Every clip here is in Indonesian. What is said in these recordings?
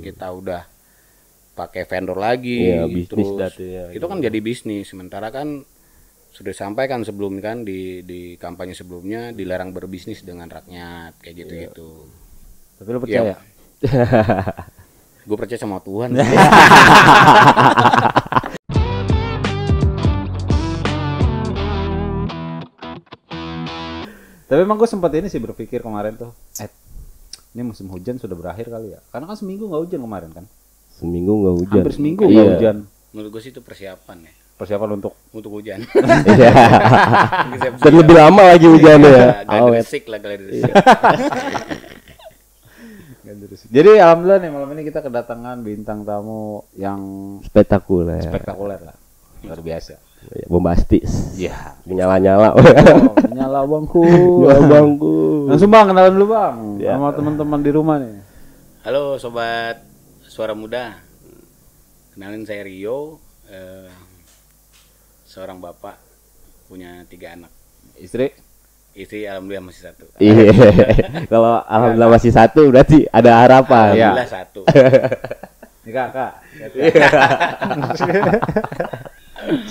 kita udah pakai vendor lagi, bisnis terus ya, itu kan jadi bisnis. Sementara kan sudah disampaikan sebelumnya kan di kampanye sebelumnya dilarang berbisnis dengan rakyat kayak gitu-gitu. Tapi lu percaya? Gue percaya sama Tuhan. Tapi emang gue sempat ini sih berpikir kemarin tuh, ini musim hujan sudah berakhir kali ya? Karena kan seminggu nggak hujan kemarin kan? Seminggu nggak hujan. Hampir seminggu nggak hujan. Menurut gue sih itu persiapan ya. Persiapan untuk hujan. Iya. Dan lebih lama lagi hujannya ya. Gak lah kali resik. Jadi alhamdulillah nih malam ini kita kedatangan bintang tamu yang spektakuler lah, luar biasa, bombastis, ya, menyala-nyala. Menyala bangku. Langsung bang, kenalan dulu bang, sama teman-teman di rumah nih. Halo sobat Suara Muda, kenalin saya Rio, seorang bapak, punya 3 anak. Istri alhamdulillah masih 1. Iya. Kalau alhamdulillah masih 1 berarti ada harapan. Alhamdulillah 1. Ini kakak.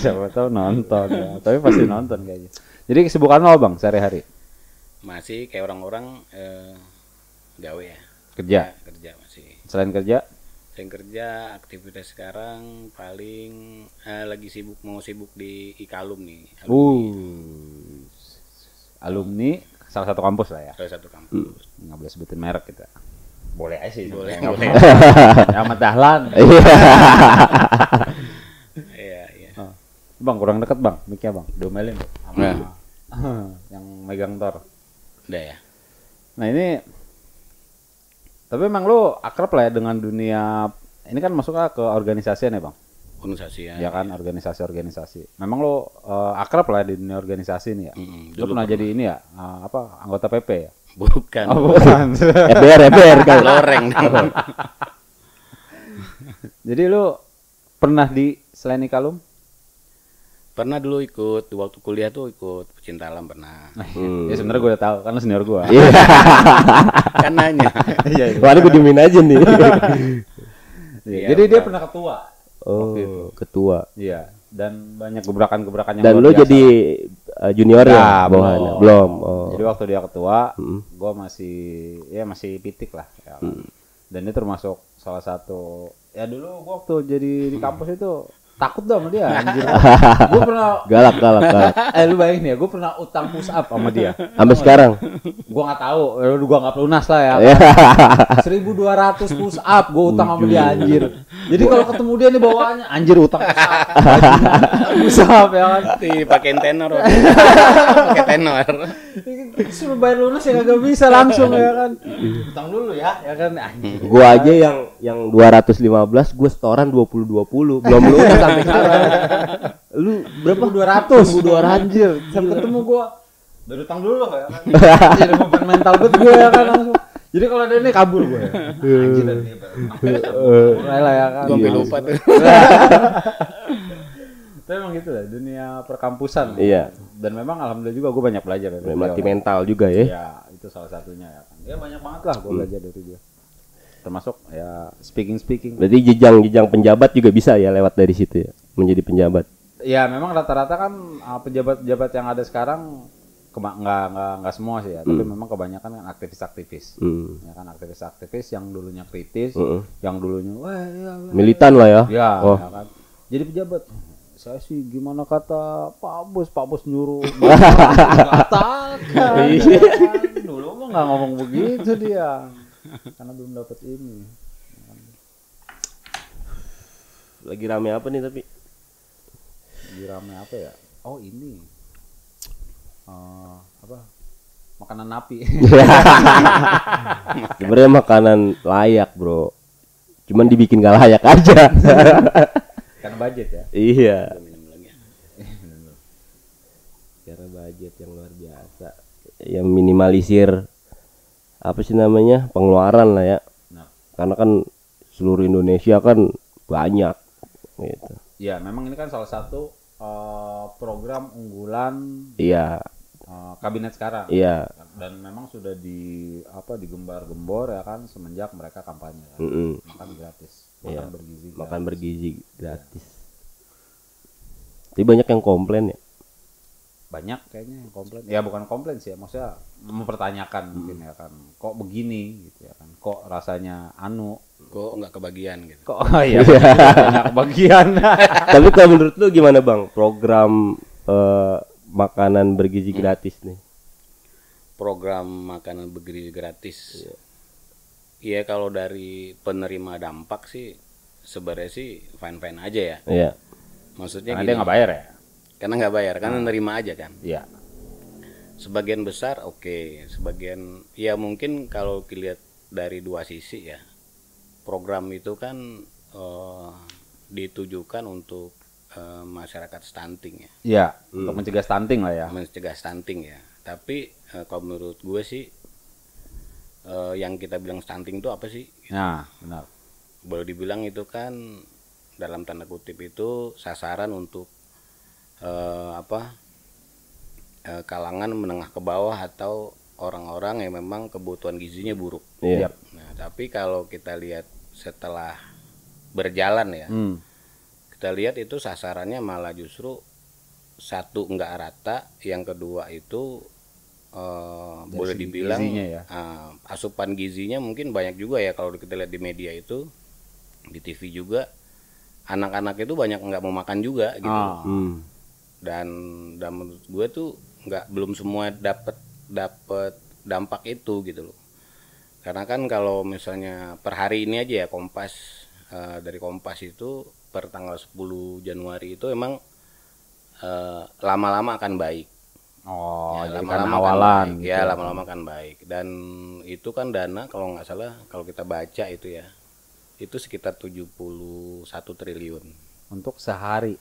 Siapa tahu nonton ya. Tapi pasti nonton kayaknya. Jadi kesibukan lo bang sehari-hari? Masih kayak orang-orang gawe ya. Kerja masih. Selain kerja, aktivitas sekarang paling lagi sibuk di Ikalum nih. Alumni salah satu kampus lah ya. Salah satu kampus. Nggak boleh sebutin merek kita. Boleh aja sih. Boleh. Ahmad Dahlan. Iya. Bang kurang dekat bang, mic-nya bang. Domelin sama yang megang tor. Udah ya. Nah ini, tapi emang lo akrab lah ya dengan dunia. Ini kan masuknya ke organisasi nih bang. Organisasi ya. Ya kan, organisasi. Memang lo akrab lah di dunia organisasi nih ya. Lo pernah jadi ini ya, anggota PP ya? Bukan. Bukan. EBR kan. Loreng. Jadi lo pernah di selain Ikalum? Pernah dulu ikut waktu kuliah tuh ikut Pecinta Alam pernah. Ya sebenarnya gue udah tahu karena senior gue. Kan nanya. Wah, gue diemin aja nih. Jadi dia pernah ketua. Ketua. Iya. Dan banyak gebrakan-gebrakan yang dan lo jadi junior ya? Belum. Jadi waktu dia ketua, gue masih pitik lah. Ya. Dan dia termasuk salah satu. Ya dulu gue waktu jadi di kampus itu takut dong sama dia anjir. Gue pernah galak. Lu bayangin ya, gue pernah utang push up sama dia. Sampai sekarang. Gue nggak tahu, gue nggak lunas lah ya. 1.200 push up gue utang sama dia anjir. Jadi kalau ketemu dia nih bawaannya anjir utang push up ya kan. Pakai tenor. Suruh bayar lunas ya kagak bisa langsung ya kan. Utang dulu ya kan anjir. Gue aja yang 215 gue setoran 20 belum lunas sampai sekarang. Lu berapa? 200 anjir. Sampai ketemu gue dari utang dulu ya kan. Jadi beban mental gue ya kan langsung. Jadi kalau ada ini kabur gue ya. Anjir dan dia. Lah ya kan. Gue sampai lupa tuh. Tapi emang gitu lah dunia perkampusan. Iya. Dan memang alhamdulillah juga gue banyak belajar dari melatih mental juga ya. Iya, itu salah satunya ya kan. Ya banyak banget lah gue belajar dari dia. Termasuk ya speaking. Berarti jenjang penjabat juga bisa ya lewat dari situ ya, menjadi penjabat. Ya memang rata-rata kan pejabat-pejabat yang ada sekarang nggak semua sih ya, tapi memang kebanyakan kan aktivis-aktivis. Ya kan aktivis-aktivis yang dulunya kritis, yang dulunya militan lah ya. Ya kan. Jadi pejabat saya sih gimana kata Pak Bos nyuruh katakan dulu mah nggak ngomong begitu dia karena belum dapat ini. Lagi rame apa nih tapi? Lagi rame apa ya? Oh ini makanan napi. Sebenarnya makanan layak bro, cuman dibikin gak layak aja. Karena budget ya. Iya. Karena budget yang luar biasa, yang minimalisir apa sih namanya pengeluaran lah ya. Nah. Karena kan seluruh Indonesia kan banyak. Gitu. Ya memang ini kan salah satu program unggulan. Iya. kabinet sekarang. Iya. Dan memang sudah digembar-gembor ya kan semenjak mereka kampanye kan. Makan gratis, makan Iya. bergizi gratis. Makan bergizi gratis. Tapi banyak yang komplain ya. Banyak kayaknya yang komplain. Ya bukan komplain sih ya, maksudnya mempertanyakan mungkin ya kan. Kok begini gitu ya kan. Kok rasanya Kok nggak kebagian gitu. kok ya banyak bagian. Tapi kalau menurut lu gimana Bang program makanan bergizi gratis nih? Program makanan bergizi gratis. Iya, kalau dari penerima dampak sih sebenarnya sih fine-fine aja ya. Iya. Maksudnya Karena gini, dia nggak bayar ya. karena nggak bayar, karena nerima aja kan. Iya. Sebagian besar oke, sebagian ya mungkin kalau dilihat dari dua sisi ya. Program itu kan ditujukan untuk masyarakat stunting ya. Iya, untuk mencegah stunting lah ya. Mencegah stunting ya. Tapi kalau menurut gue sih yang kita bilang stunting itu apa sih? Nah, benar. Boleh dibilang itu kan dalam tanda kutip itu sasaran untuk kalangan menengah ke bawah atau orang-orang yang memang kebutuhan gizinya buruk. Iya. Nah, tapi kalau kita lihat setelah berjalan ya, kita lihat itu sasarannya malah justru satu nggak rata, yang kedua itu boleh dibilang gizinya ya. asupan gizinya mungkin banyak juga ya, kalau kita lihat di media itu, di TV juga anak-anak itu banyak nggak mau makan juga gitu. Dan menurut gue tuh belum semua dapat dampak itu gitu loh. Karena kan kalau misalnya per hari ini aja ya Kompas, dari Kompas itu per tanggal 10 Januari itu emang lama-lama akan baik. Oh, Ya, jadi lama-lama kan akan awalan baik. gitu. Ya, lama-lama akan baik. Dan itu kan dana kalau nggak salah, kalau kita baca itu ya, itu sekitar 71 triliun. Untuk sehari.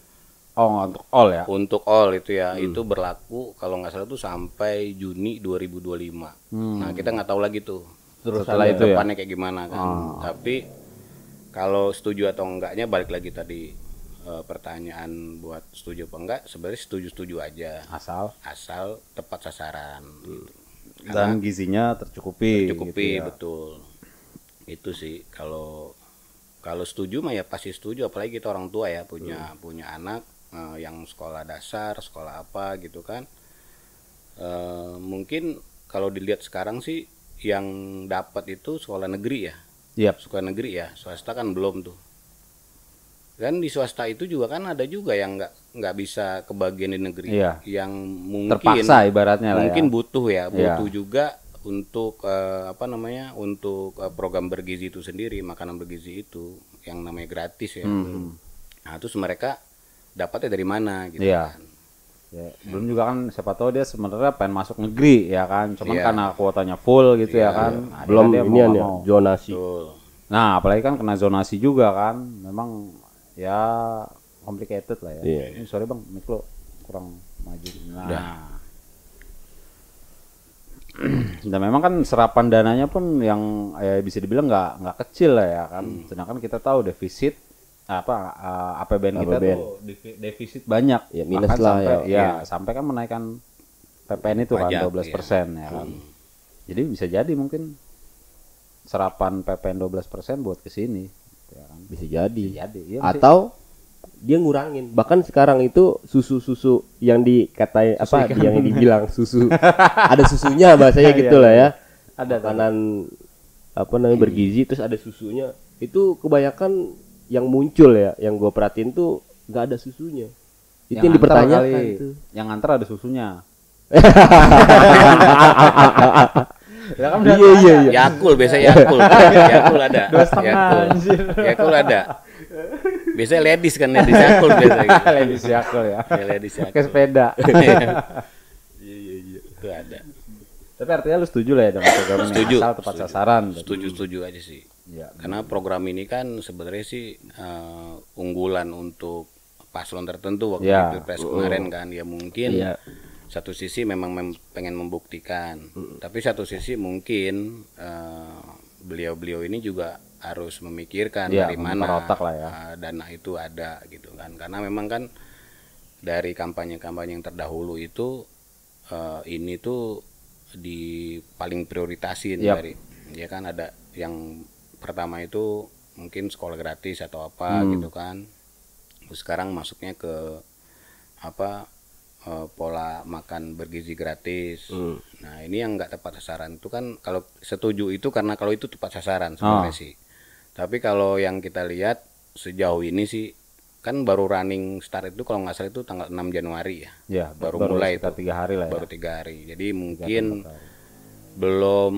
Oh, untuk all ya. Untuk all itu ya, itu berlaku kalau nggak salah tuh sampai Juni 2025. Nah, kita nggak tahu lagi tuh Terus setelah itu ya. depannya kayak gimana kan. Tapi kalau setuju atau enggaknya balik lagi tadi pertanyaan buat setuju apa enggak, sebenarnya setuju aja. Asal tepat sasaran gitu. Dan gizinya tercukupi gitu ya. Betul. Itu sih kalau setuju mah ya pasti setuju, apalagi kita orang tua ya punya anak yang sekolah dasar, sekolah apa gitu kan. Mungkin kalau dilihat sekarang sih yang dapat itu sekolah negeri ya. Yap. Sekolah negeri ya, swasta kan belum tuh. Kan di swasta itu juga kan ada juga yang nggak bisa kebagian di negeri, Iya. yang mungkin Terpaksa ibaratnya lah mungkin ya. butuh Iya. juga untuk untuk program bergizi itu sendiri, makanan bergizi itu yang namanya gratis ya. Nah, terus mereka dapatnya dari mana gitu Iya. kan. Ya, belum juga kan siapa tahu dia sebenarnya pengen masuk negeri ya kan, cuman Iya. karena kuotanya full gitu ya kan. Akhirnya Belum dia ini mau ya nggak mau. zonasi. Betul. Nah, apalagi kan kena zonasi juga kan, memang ya complicated lah ya. Iya. Ini sorry bang, mic lo kurang maju. Nah, dan memang kan serapan dananya pun yang bisa dibilang nggak kecil lah ya kan. Sedangkan kita tahu defisit APBN kita tuh defisit banyak. Ya, minus Bahkan lah sampai, ya. sampai kan menaikkan PPN itu kan Pajak, 12% ya kan. Jadi bisa jadi mungkin serapan PPN 12% buat kesini ya kan. Bisa jadi. Jadi iya nggak sih? Atau dia ngurangin. Bahkan sekarang itu susu yang dikatai yang dibilang susu ada susunya bahasanya gitu lah ya. Ada Makanan bergizi terus ada susunya. Itu kebanyakan yang muncul ya, yang gue perhatiin tuh nggak ada susunya. Itu yang antar dipertanyakan kali. tuh. Yang antar ada susunya. Ya kan Iya. Yakul biasanya Yakul. Yakul ada. 2,5 anjir. Yakul ada. Biasanya ladies kan, ladies Yakul biasanya gitu. Ladies Yakult ya. Ya, ladies Pakai Yakul. sepeda. Itu ada. Tapi artinya lu setuju lah ya dengan program ini Setuju. asal tepat sasaran. Setuju aja sih. Ya. Karena program ini kan sebenarnya sih unggulan untuk paslon tertentu waktu Ya. Pilpres kemarin kan, ya mungkin Iya. satu sisi memang pengen membuktikan, tapi satu sisi mungkin beliau-beliau ini juga harus memikirkan Ya, dari memutar mana otak lah ya. dana itu ada gitu kan, karena memang kan dari kampanye-kampanye yang terdahulu itu ini tuh paling prioritasin Yap. dari ya kan ada yang pertama itu mungkin sekolah gratis atau apa gitu kan. Terus sekarang masuknya ke apa pola makan bergizi gratis. Nah ini yang nggak tepat sasaran itu kan, kalau setuju itu karena kalau itu tepat sasaran sebenarnya sih. Tapi kalau yang kita lihat sejauh ini sih kan baru running start itu kalau nggak salah itu tanggal 6 Januari ya. Ya, baru mulai itu 3 hari lah ya. baru 3 hari. Jadi mungkin belum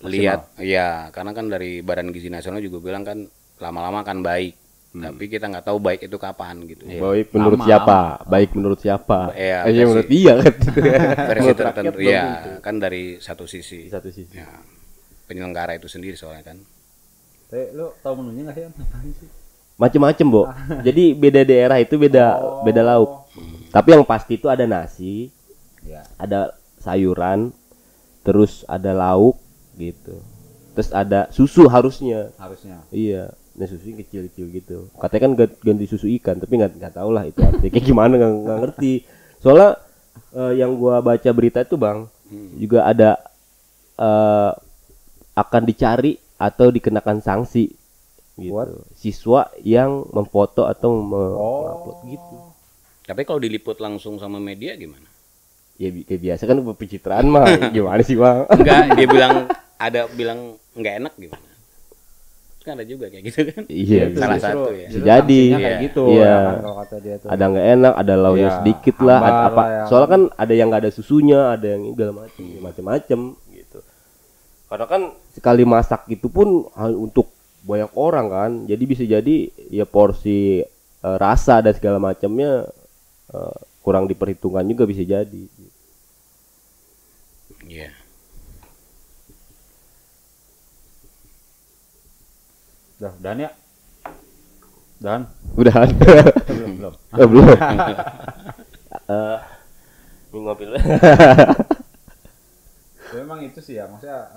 lihat ya, karena kan dari Badan Gizi Nasional juga bilang kan lama-lama kan baik. Tapi kita nggak tahu baik itu kapan gitu. Baik menurut siapa? Baik menurut siapa? Ya, Menurut dia kan. versi tertentu ya kan dari satu sisi. Satu sisi. Ya, penyelenggara itu sendiri soalnya kan. Lu tahu menunya nggak sih? Macem-macem, Bo. Jadi beda daerah itu beda lauk. Tapi yang pasti itu ada nasi, Ya. ada sayuran, terus ada lauk gitu. Terus ada susu harusnya. Harusnya. Iya. Nah susu kecil-kecil gitu. Katanya kan ganti susu ikan, tapi nggak tahu lah itu artinya kayak gimana, nggak ngerti. Soalnya yang gua baca berita itu Bang, juga ada akan dicari atau dikenakan sanksi gitu. Siswa yang memfoto atau mengupload gitu. Tapi kalau diliput langsung sama media gimana? Ya kayak biasa kan pencitraan mah gimana sih Bang? Enggak, dia bilang nggak enak gimana? Kan ada juga kayak gitu kan. Iya, salah satu ya. Bisa jadi. Kayak gitu Iya. ya kan, kalau kata dia tuh. Ada nggak enak, ada lauknya Iya, sedikit lah, hambar ada apa? lah ya. Soalnya kan ada yang nggak ada susunya, ada yang segala macam gitu. Karena kan sekali masak itu pun untuk banyak orang kan, jadi bisa jadi ya porsi rasa dan segala macamnya kurang diperhitungkan juga bisa jadi. Iya. Dan ya. Dan Udah. belum. Belum. Ini ngopi dulu. Ya, memang itu sih ya, maksudnya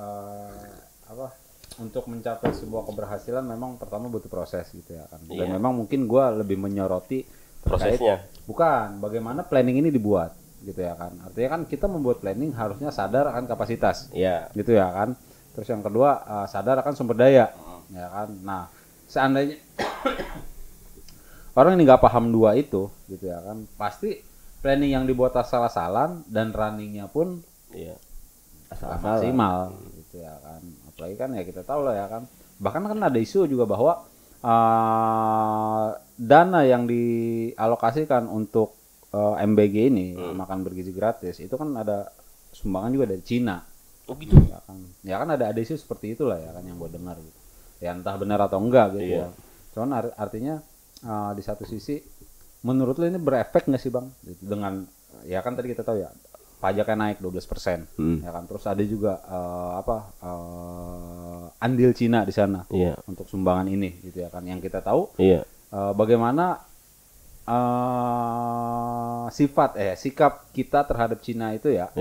untuk mencapai sebuah keberhasilan memang pertama butuh proses gitu ya kan. Dan memang mungkin gua lebih menyoroti Prosesnya. Bukan, bagaimana planning ini dibuat gitu ya kan. Artinya kan kita membuat planning harusnya sadar akan kapasitas. Iya. Gitu ya kan. Terus yang kedua sadar akan sumber daya. Ya kan. Nah, seandainya orang ini nggak paham dua itu gitu ya kan, pasti planning yang dibuat asal-asalan dan runningnya pun maksimal gitu ya kan. Apalagi kan ya kita tahu lah ya kan, bahkan kan ada isu juga bahwa dana yang dialokasikan untuk MBG ini makan bergizi gratis itu kan ada sumbangan juga dari Cina. Oh gitu. Ya kan ada isu seperti itulah ya kan yang gue dengar gitu. Ya entah benar atau enggak gitu ya. Cuman artinya di satu sisi menurut lo ini berefek nggak sih Bang? Dengan ya kan tadi kita tahu ya pajaknya naik 12%, ya kan. Terus ada juga andil Cina di sana untuk sumbangan ini gitu ya kan. Yang kita tahu bagaimana sikap kita terhadap Cina itu ya,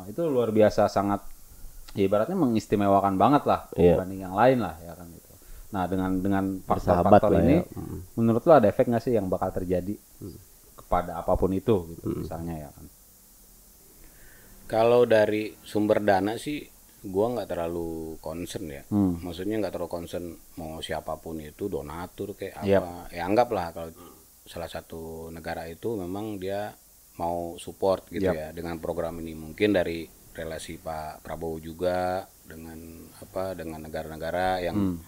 itu luar biasa, sangat ya ibaratnya mengistimewakan banget lah dibanding yang lain lah ya kan gitu. Nah dengan faktor-faktor ini menurut lo ada efek nggak sih yang bakal terjadi kepada apapun itu gitu misalnya ya kan? Kalau dari sumber dana sih gua nggak terlalu concern ya. Maksudnya nggak terlalu concern mau siapapun itu donatur kayak apa. Ya anggaplah kalau salah satu negara itu memang dia mau support gitu ya dengan program ini, mungkin dari relasi Pak Prabowo juga dengan negara-negara yang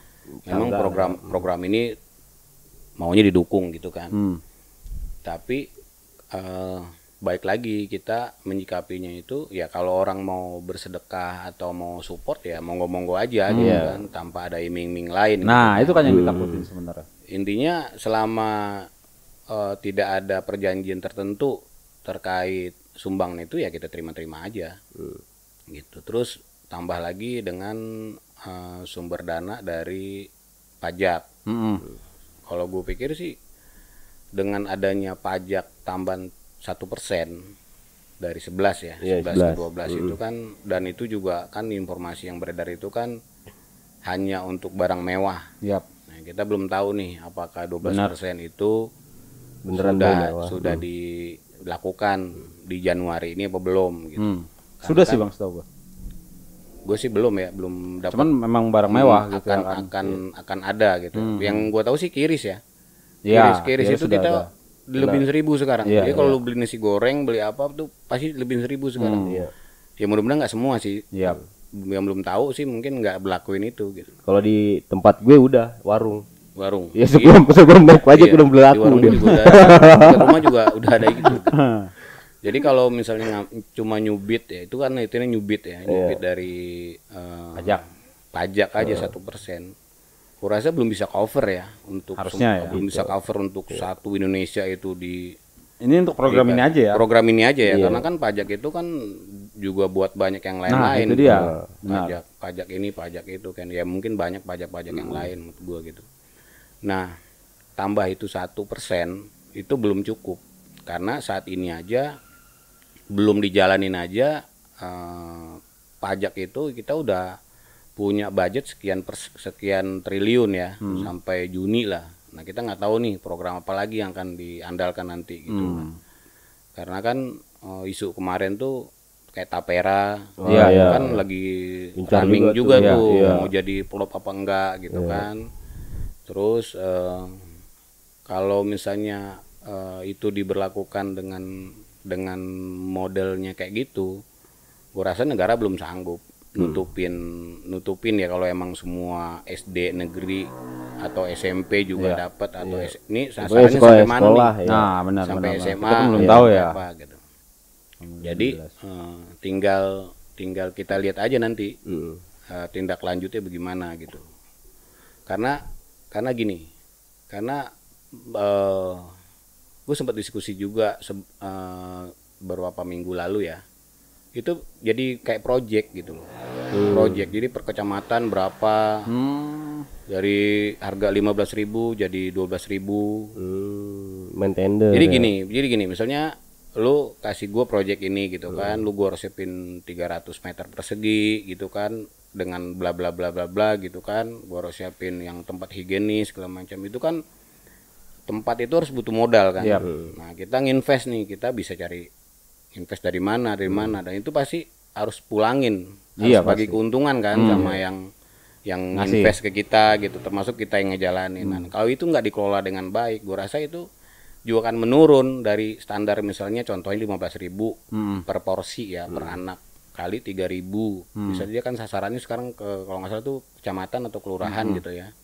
memang program ini maunya didukung gitu kan. Tapi baik lagi kita menyikapinya itu ya, kalau orang mau bersedekah atau mau support ya monggo-monggo aja gitu kan, tanpa ada iming-iming lain. Nah gitu itu kan yang ditakutin sebenarnya. Intinya selama tidak ada perjanjian tertentu terkait sumbangan itu ya kita terima-terima aja gitu. Terus tambah lagi dengan sumber dana dari pajak. Kalau gue pikir sih dengan adanya pajak tambahan 1% dari 11 ya, 11 ke 12 itu kan, dan itu juga kan informasi yang beredar itu kan hanya untuk barang mewah. Nah, kita belum tahu nih apakah 12% itu beneran sudah dilakukan di Januari ini apa belum gitu. Sudah sih Bang, setahu gua. Gue sih belum ya, belum dapat. Cuman memang barang mewah gitu akan ada gitu. Yang gue tahu sih Kiris ya. Iya, Kiris itu kita lebih 1.000 sekarang. Iya, Jadi kalau lu beli nasi goreng, beli apa tuh pasti lebih 1.000 sekarang. Ya mudah-mudahan nggak semua sih. Iya. Yang belum tahu sih mungkin nggak berlakuin itu gitu. Kalau di tempat gue udah warung. Ya sebelum naik pajak udah berlaku. Di warung juga udah, di rumah juga udah ada gitu. Jadi kalau misalnya cuma nyubit ya, itu kan itu nyubit ya, nyubit dari pajak aja 1%. Kurasa belum bisa cover ya untuk harusnya ya. Belum bisa cover untuk satu Indonesia itu di. Ini untuk program ini aja ya. Program ini aja ya, karena kan pajak itu kan juga buat banyak yang lain-lain. Nah, itu dia. Pajak ini, pajak itu kan ya mungkin banyak pajak-pajak yang lain menurut gua gitu. Nah, tambah itu 1% itu belum cukup karena saat ini aja belum dijalanin aja pajak itu kita udah punya budget sekian triliun ya sampai Juni lah. Nah kita nggak tahu nih program apa lagi yang akan diandalkan nanti gitu. Karena kan isu kemarin tuh kayak Tapera kan lagi running juga tuh mau jadi pelop apa enggak gitu kan. Terus kalau misalnya itu diberlakukan dengan modelnya kayak gitu, gue rasa negara belum sanggup nutupin ya kalau emang semua SD negeri atau SMP juga dapat atau ini sasarannya sampai mana nih? Ya. Nah benar sampai benar. SMA Kita belum tahu ya. Apa, gitu. Jadi tinggal kita lihat aja nanti tindak lanjutnya bagaimana gitu. Karena gini, karena gue sempat diskusi juga beberapa minggu lalu ya, itu jadi kayak project gitu loh. Project jadi per kecamatan berapa, dari harga 15.000 jadi 12.000. Main tender. Jadi gini misalnya lu kasih gue project ini gitu kan, lu gue resepin 300 meter persegi gitu kan, dengan bla bla bla bla bla gitu kan, gue harus siapin yang tempat higienis segala macam itu kan. Tempat itu harus butuh modal kan. Nah kita nginvest nih, kita bisa cari invest dari mana dan itu pasti harus pulangin, harus bagi keuntungan kan sama yang invest ke kita gitu, termasuk kita yang ngejalanin. Nah, kalau itu nggak dikelola dengan baik, gue rasa itu juga akan menurun dari standar misalnya contohnya 15.000 per porsi ya per anak kali 3.000. Bisa dia kan sasarannya sekarang kalau nggak salah tuh kecamatan atau kelurahan gitu ya.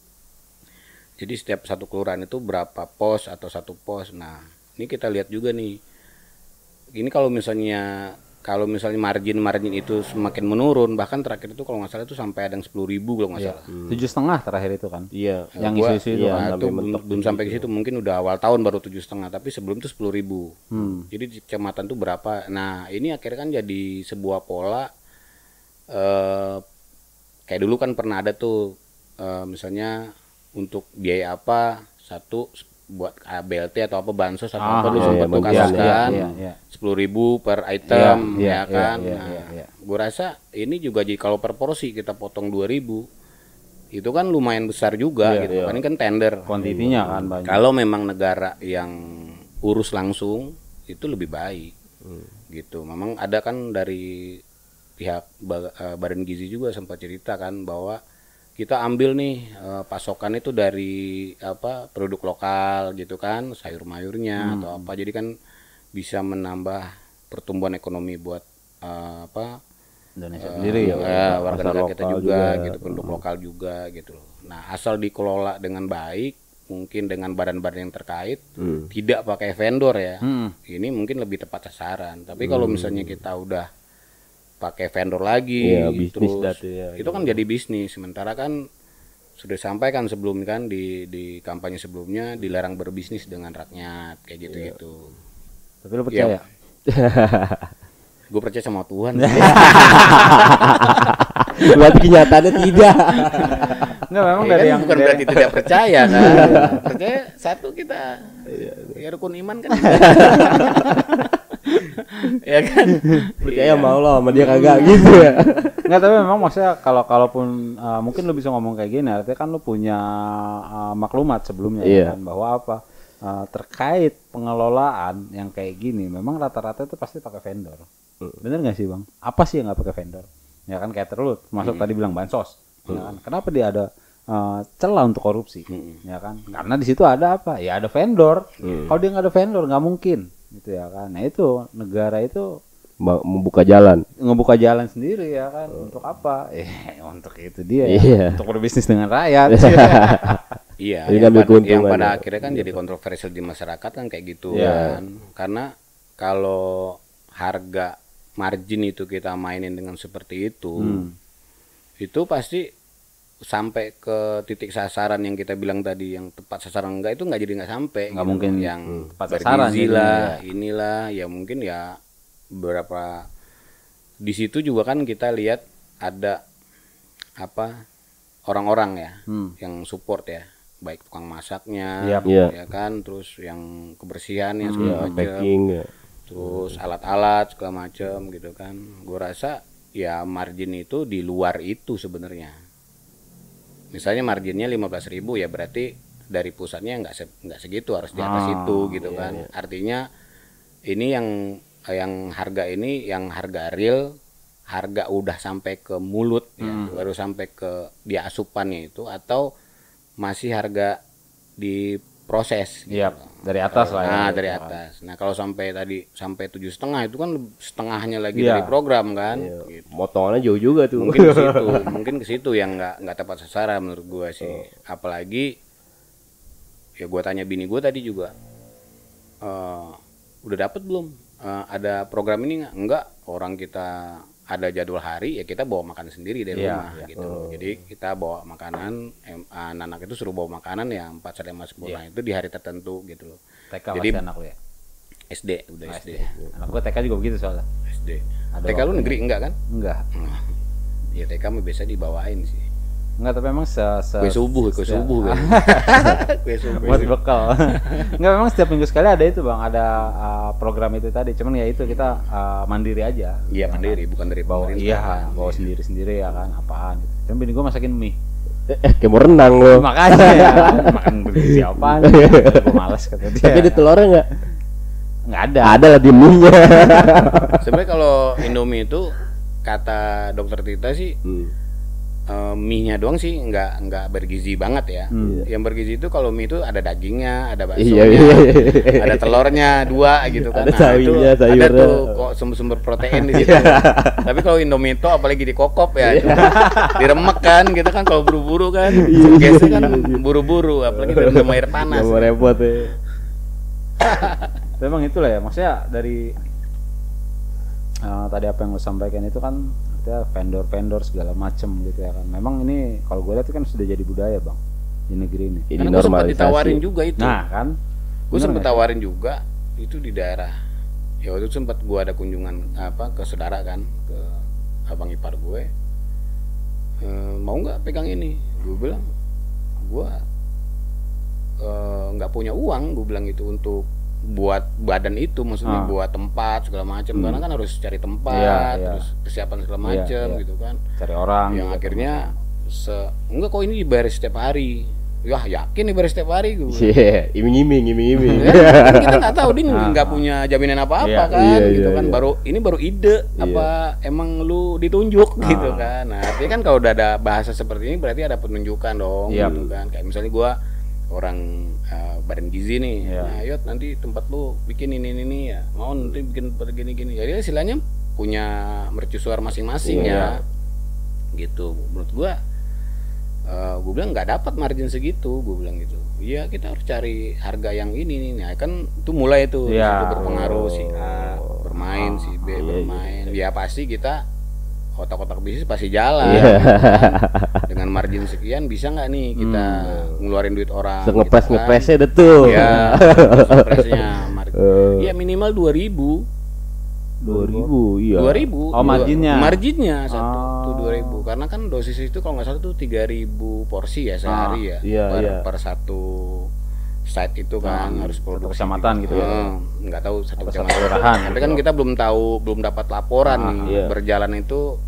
Jadi setiap satu kelurahan itu berapa pos atau satu pos. Nah, ini kita lihat juga nih. Ini kalau misalnya margin itu semakin menurun, bahkan terakhir itu kalau nggak salah itu sampai ada yang 10.000 kalau nggak salah. 7,5 terakhir itu kan. Iya. Yang isu-isu itu kan. Itu belum sampai ke situ, mungkin udah awal tahun baru 7,5, tapi sebelum itu 10.000. Jadi di kecamatan itu berapa? Nah, ini akhirnya kan jadi sebuah pola kayak dulu kan pernah ada tuh misalnya untuk biaya apa satu buat BLT atau apa bansos atau apa lu sempat tuh kasus kan 10.000 per item ya kan. Gue rasa ini juga jadi kalau per porsi kita potong 2.000 itu kan lumayan besar juga gitu kan, ini kan tender kuantitinya kan banyak. Kalau memang negara yang urus langsung itu lebih baik gitu. Memang ada kan dari pihak Badan Gizi juga sempat cerita kan bahwa kita ambil nih pasokan itu dari produk lokal gitu kan, sayur mayurnya atau apa, jadi kan bisa menambah pertumbuhan ekonomi buat Indonesia sendiri ya, warga negara kita juga gitu, penduduk lokal juga gitu. Nah asal dikelola dengan baik, mungkin dengan badan-badan yang terkait, tidak pakai vendor ya, ini mungkin lebih tepat sasaran. Tapi kalau misalnya kita udah pakai vendor lagi, terus itu kan jadi bisnis. Sementara kan sudah sampaikan sebelumnya kan di kampanye sebelumnya dilarang berbisnis dengan rakyat kayak gitu-gitu. Tapi lo percaya? Gue percaya sama Tuhan. Berarti kenyataannya tidak. Enggak, memang dari yang bukan berarti tidak percaya kan. Percaya satu kita ya rukun iman kan. Ya kan, percaya sama Allah sama dia kagak gitu ya. Enggak, tapi memang maksudnya kalaupun mungkin lu bisa ngomong kayak gini, artinya kan lu punya maklumat sebelumnya kan, bahwa apa terkait pengelolaan yang kayak gini, memang rata-rata itu pasti pakai vendor. Bener nggak sih bang? Apa sih yang nggak pakai vendor? Ya kan kayak terus masuk tadi bilang bansos, ya kan? Kenapa dia ada celah untuk korupsi, ya kan? Karena di situ ada apa? Ya ada vendor. Kalau dia nggak ada vendor nggak mungkin, gitu ya kan? Nah itu negara itu membuka jalan, ngebuka jalan sendiri ya kan? Untuk apa? Untuk itu dia, ya. Untuk berbisnis dengan rakyat. Iya, yang pada akhirnya kan jadi kontroversial di masyarakat kan kayak gitu kan. Karena kalau harga margin itu kita mainin dengan seperti itu pasti sampai ke titik sasaran yang kita bilang tadi, yang tepat sasaran enggak itu nggak jadi nggak sampai. Nggak gitu. Mungkin yang tepat sasaran lah, inilah ya mungkin ya beberapa di situ juga kan kita lihat ada apa orang-orang ya yang support ya, baik tukang masaknya, ya kan, terus yang kebersihannya segala macam, terus alat-alat segala macam gitu kan. Gue rasa ya margin itu di luar itu sebenarnya. Misalnya marginnya 15.000 ya berarti dari pusatnya nggak segitu, harus di atas itu gitu kan. Artinya ini yang harga ini yang harga real, harga udah sampai ke mulut ya, baru sampai ke di asupannya itu, atau masih harga di proses gitu. Dari atas lah ya. Nah, dari atas. Nah, kalau sampai tadi sampai 7,5 itu kan setengahnya lagi dari program kan. Gitu. Motongannya jauh juga tuh. Mungkin ke situ yang nggak tepat sasaran menurut gua sih. Apalagi ya gua tanya bini gua tadi juga. Udah dapet belum? Ada program ini nggak? Enggak, orang kita ada jadwal hari ya kita bawa makan sendiri dari rumah gitu. Jadi kita bawa makanan, anak itu suruh bawa makanan ya 4 sampai 5 sekolah itu di hari tertentu gitu loh. TK jadi anak lu ya? SD, udah SD. Anak gua TK juga begitu soalnya. SD. TK lu negeri enggak kan? Enggak. Ya TK mah biasa dibawain sih. Enggak, tapi memang kue subuh kan. Kue subuh. Buat bekal. Enggak, memang setiap minggu sekali ada itu bang, ada program itu tadi. Cuman ya itu kita mandiri aja. Iya mandiri, bukan dari bawah. Iya, bawa sendiri ya kan, apaan gitu. Cuman bini gue masakin mie. Kayak mau renang lo. Makanya ya, makan bergizi apaan? Gue malas kata dia. Tapi di telurnya nggak ada. Ada lah di mie-nya. Sebenarnya kalau Indomie itu kata dokter Tita sih. Mie-nya doang sih nggak bergizi banget ya. Yang bergizi itu kalau mie itu ada dagingnya, ada baksonya, ada telurnya 2 gitu kan. Ada ada tuh kok sumber-sumber protein di situ. Tapi kalau Indomie itu apalagi dikokop ya, diremek kan gitu kan, kalau buru-buru kan. Biasanya kan buru-buru, apalagi dalam air panas. Gak repot ya. Memang itulah ya, maksudnya dari tadi apa yang lo sampaikan itu kan ya vendor-vendor segala macem gitu ya kan. Memang ini kalau gue lihat itu kan sudah jadi budaya bang di negeri ini. Karena gue sempat ditawarin juga itu. Nah kan, gue sempat tawarin juga itu di daerah. Ya waktu itu sempat gue ada kunjungan ke saudara kan, ke abang ipar gue. Mau nggak pegang ini? Gue bilang gue nggak punya uang. Gue bilang itu untuk buat badan itu, maksudnya buat tempat segala macam, karena kan harus cari tempat, terus persiapan segala macam gitu kan, cari orang yang gitu akhirnya enggak kok ini dibayar setiap hari. Ya yakin dibayar setiap hari gue. Iming-iming. Kan kita nggak tahu dia nggak punya jaminan apa-apa kan, gitu kan. Baru ide apa emang lu ditunjuk gitu kan. Nah artinya kan kalau udah ada bahasa seperti ini berarti ada penunjukan dong, gitu kan. Kayak misalnya gue orang badan gizi nih, nah yuk nanti tempat lu bikin ini ya, mau nanti bikin gini-gini. Jadi istilahnya punya mercusuar masing-masing ya, gitu. Menurut gua bilang nggak dapat margin segitu, gua bilang gitu. Iya kita harus cari harga yang ini nih, nah, kan itu mulai itu berpengaruh si A bermain, si B bermain, ya pasti kita kotak-kotak bisnis pasti jalan. Kan? Dengan margin sekian bisa nggak nih kita ngeluarin duit orang? Ngepres-ngepresnya deh tuh. Ya, ngepresnya ya minimal 2.000. 2.000 iya. 2.000. Oh marginnya. Marginnya satu tuh 2.000. Karena kan dosis itu kalau nggak salah tuh 3.000 porsi ya sehari per satu site itu kan harus produksi kecamatan gitu ya. Nggak tahu satu kecamatan. Tapi kan kita belum dapat laporan nih berjalan itu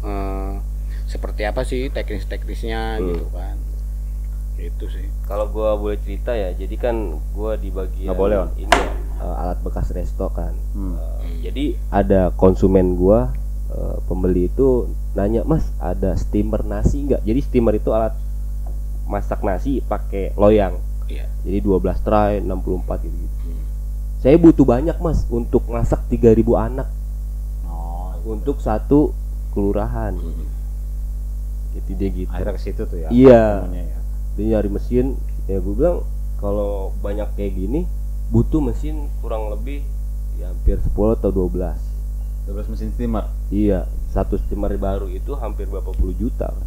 seperti apa sih teknisnya gitu kan. Itu sih. Kalau gua boleh cerita ya, jadi kan gua di bagian Nggak boleh, On. ini ya, alat bekas resto kan. Jadi ada konsumen gua, pembeli itu nanya, "Mas, ada steamer nasi nggak?" Jadi steamer itu alat masak nasi pakai loyang. Iya. Jadi 12 tray, 64 gitu. Saya butuh banyak, Mas, untuk masak 3.000 anak Oh, untuk satu kelurahan. Gitu dia gitu. akhirnya ke situ tuh ya. Iya. Temennya ya. Dia nyari mesin, ya gue bilang kalau banyak kayak gini butuh mesin kurang lebih ya hampir 10 atau 12. 12 mesin steamer. Iya, satu steamer baru itu hampir berapa puluh juta kan.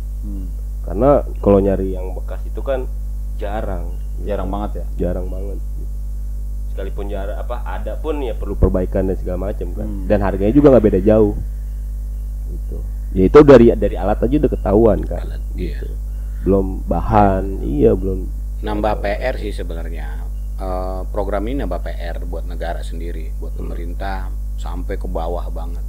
Karena kalau nyari yang bekas itu kan jarang Banget ya. jarang banget gitu. Sekalipun ada pun ya perlu perbaikan dan segala macam kan. Dan harganya juga nggak beda jauh gitu. Ya itu dari alat aja udah ketahuan kan. Alat, iya. Gitu. Belum bahan, belum Nambah PR sih sebenarnya. Program ini nambah PR buat negara sendiri, buat pemerintah sampai ke bawah banget.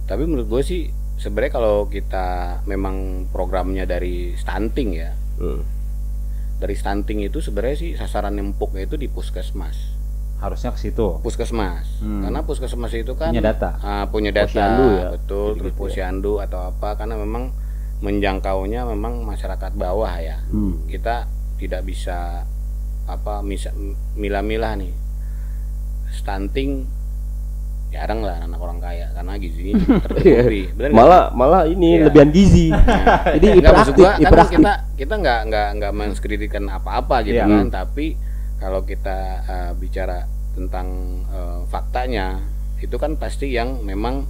Tapi menurut gue sih sebenarnya kalau kita memang programnya dari stunting ya, dari stunting itu sebenarnya sih sasaran empuknya itu di puskesmas. Harusnya ke situ. Puskesmas, karena puskesmas itu kan Punya data. Punya data, Posyandu ya, betul, terus posyandu atau apa, karena memang menjangkaunya memang masyarakat bawah ya. Kita tidak bisa milah-milah nih. Stunting jarang lah anak orang kaya karena gizinya juga tercukupi. Bener nggak? malah ini Iya. lebihan gizi. Jadi Nggak, maksud gua, kan hiperaktif. kita nggak menskreditkan apa-apa gitu Iya. kan, tapi kalau kita bicara tentang faktanya itu kan pasti yang memang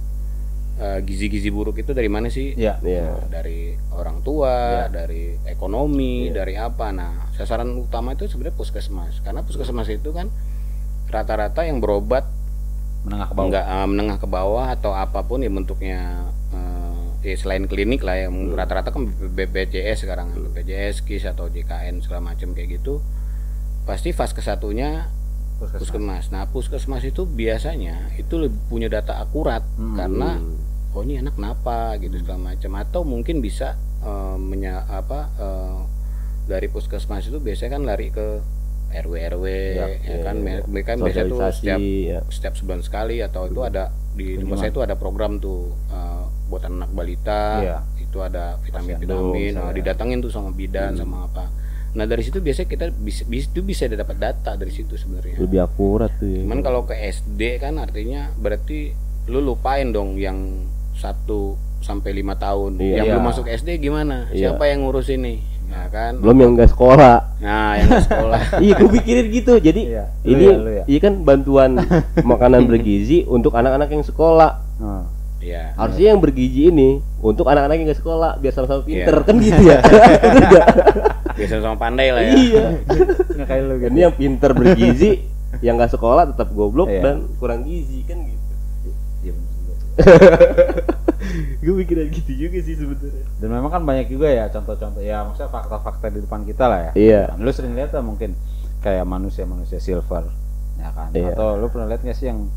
gizi-gizi buruk itu dari mana sih? Iya. Iya. Dari orang tua, dari ekonomi, dari apa. Nah, sasaran utama itu sebenarnya puskesmas. Karena puskesmas itu kan rata-rata yang berobat Menengah ke bawah. enggak menengah ke bawah atau apapun ya bentuknya, selain klinik lah ya, rata-rata kan BPJS sekarang, BPJS, KIS atau JKN segala macam kayak gitu. Pasti fase kesatunya puskesmas. Nah, puskesmas itu biasanya itu lebih punya data akurat karena ini anak kenapa gitu segala macam, atau mungkin bisa dari puskesmas itu biasanya kan lari ke RW ya kan. Mereka biasanya tuh setiap sebulan sekali atau itu ada di tempat saya itu ada program tuh buat anak balita. Itu ada vitamin didatangin tuh sama bidan sama apa. Nah, dari situ biasanya kita bisa dapat data dari situ sebenarnya. Lebih akurat tuh ya. Cuman kalau ke SD kan artinya berarti lu lupain dong yang 1 sampai 5 tahun. Yang belum masuk SD gimana? Siapa yang ngurus ini? Ya kan? Belum yang nggak sekolah. Nah, yang nggak sekolah. Iya, gue pikirin gitu. Jadi ini kan bantuan makanan bergizi untuk anak-anak yang sekolah. Iya. Harusnya yang bergizi ini untuk anak-anak yang nggak sekolah biar sama-sama pinter kan gitu ya. Biasa sama pandai lah ya. Iya. Nggak kayak lu gitu. Ini yang pinter bergizi, yang nggak sekolah tetap goblok dan kurang gizi kan gitu. Iya benar juga. Gue pikiran gitu juga sih sebenarnya. Dan memang kan banyak juga ya contoh-contoh ya, maksudnya fakta-fakta di depan kita lah ya. Iya. Lu sering lihat lah mungkin kayak manusia silver ya kan. Iya. Atau lu pernah lihat nggak sih yang